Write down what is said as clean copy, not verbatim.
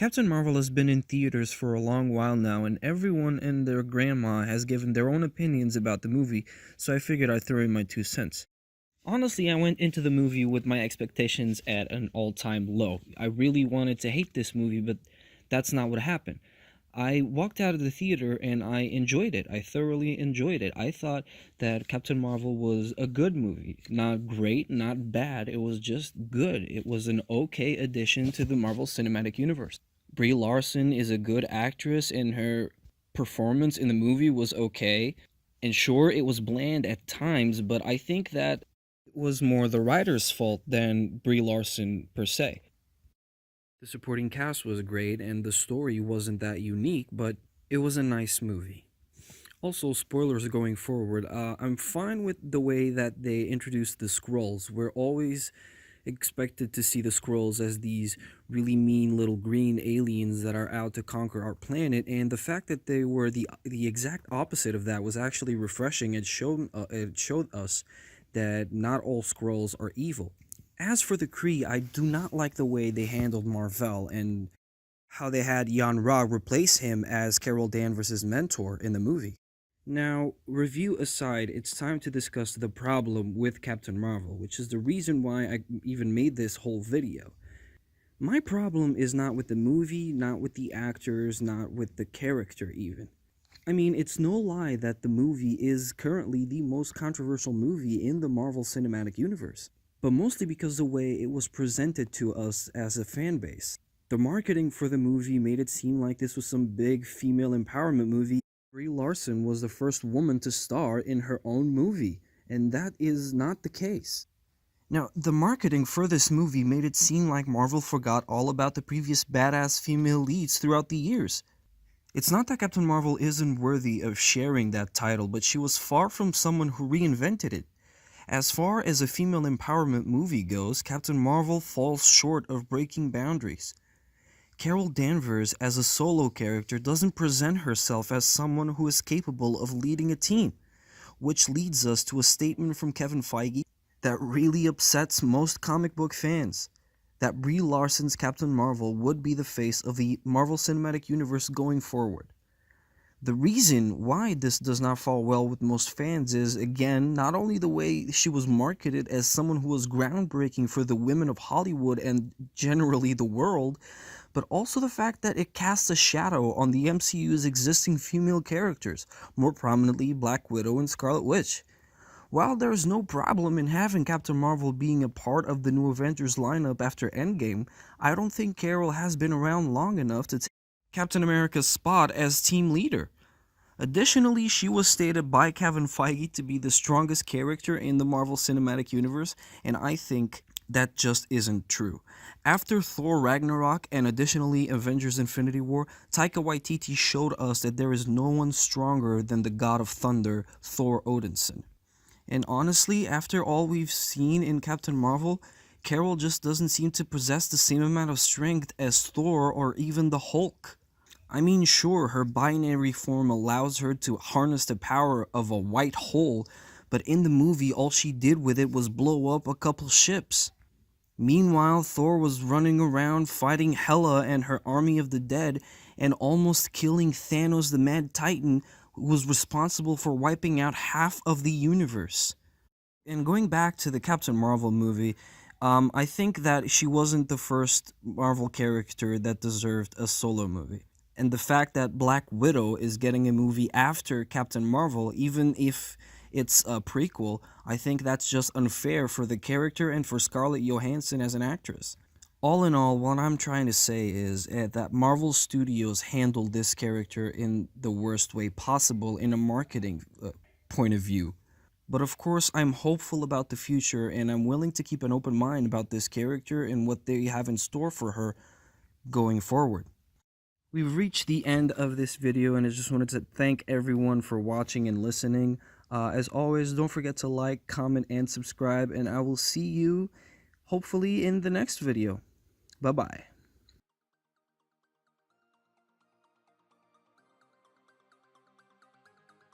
Captain Marvel has been in theaters for a long while now, and everyone and their grandma has given their own opinions about the movie, so I figured I'd throw in my 2 cents. Honestly, I went into the movie with my expectations at an all-time low. I really wanted to hate this movie, but that's not what happened. I walked out of the theater and I enjoyed it. I thoroughly enjoyed it. I thought that Captain Marvel was a good movie. Not great, not bad. It was just good. It was an okay addition to the Marvel Cinematic Universe. Brie Larson is a good actress, and her performance in the movie was okay. And sure, it was bland at times, but I think that it was more the writer's fault than Brie Larson per se. The supporting cast was great, and the story wasn't that unique, but it was a nice movie. Also, spoilers going forward, I'm fine with the way that they introduced the Skrulls. We're always expected to see the Skrulls as these really mean little green aliens that are out to conquer our planet, and the fact that they were the exact opposite of that was actually refreshing. It showed us that not all Skrulls are evil. As for the Kree, I do not like the way they handled Marvel and how they had Yan-Ra replace him as Carol Danvers' mentor in the movie. Now, review aside, it's time to discuss the problem with Captain Marvel, which is the reason why I even made this whole video. My problem is not with the movie, not with the actors, not with the character even. I mean, it's no lie that the movie is currently the most controversial movie in the Marvel Cinematic Universe, but mostly because the way it was presented to us as a fan base. The marketing for the movie made it seem like this was some big female empowerment movie. Brie Larson was the first woman to star in her own movie, and that is not the case. Now, the marketing for this movie made it seem like Marvel forgot all about the previous badass female leads throughout the years. It's not that Captain Marvel isn't worthy of sharing that title, but she was far from someone who reinvented it. As far as a female empowerment movie goes, Captain Marvel falls short of breaking boundaries. Carol Danvers, as a solo character, doesn't present herself as someone who is capable of leading a team, which leads us to a statement from Kevin Feige that really upsets most comic book fans, that Brie Larson's Captain Marvel would be the face of the Marvel Cinematic Universe going forward. The reason why this does not fall well with most fans is, again, not only the way she was marketed as someone who was groundbreaking for the women of Hollywood and generally the world, but also the fact that it casts a shadow on the MCU's existing female characters, more prominently Black Widow and Scarlet Witch. While there's no problem in having Captain Marvel being a part of the new Avengers lineup after Endgame, I don't think Carol has been around long enough to take Captain America's spot as team leader. Additionally, she was stated by Kevin Feige to be the strongest character in the Marvel Cinematic Universe, and I think that just isn't true. After Thor Ragnarok and additionally Avengers Infinity War, Taika Waititi showed us that there is no one stronger than the God of Thunder, Thor Odinson. And honestly, after all we've seen in Captain Marvel, Carol just doesn't seem to possess the same amount of strength as Thor or even the Hulk. I mean, sure, her binary form allows her to harness the power of a white hole, but in the movie, all she did with it was blow up a couple ships. Meanwhile, Thor was running around fighting Hela and her army of the dead and almost killing Thanos the Mad Titan, who was responsible for wiping out half of the universe. And going back to the Captain Marvel movie, I think that she wasn't the first Marvel character that deserved a solo movie. And the fact that Black Widow is getting a movie after Captain Marvel, even if it's a prequel, I think that's just unfair for the character and for Scarlett Johansson as an actress. All in all, what I'm trying to say is that Marvel Studios handled this character in the worst way possible in a marketing point of view. But of course, I'm hopeful about the future, and I'm willing to keep an open mind about this character and what they have in store for her going forward. We've reached the end of this video, and I just wanted to thank everyone for watching and listening. As always, don't forget to like, comment, and subscribe, and I will see you hopefully in the next video. Bye-bye.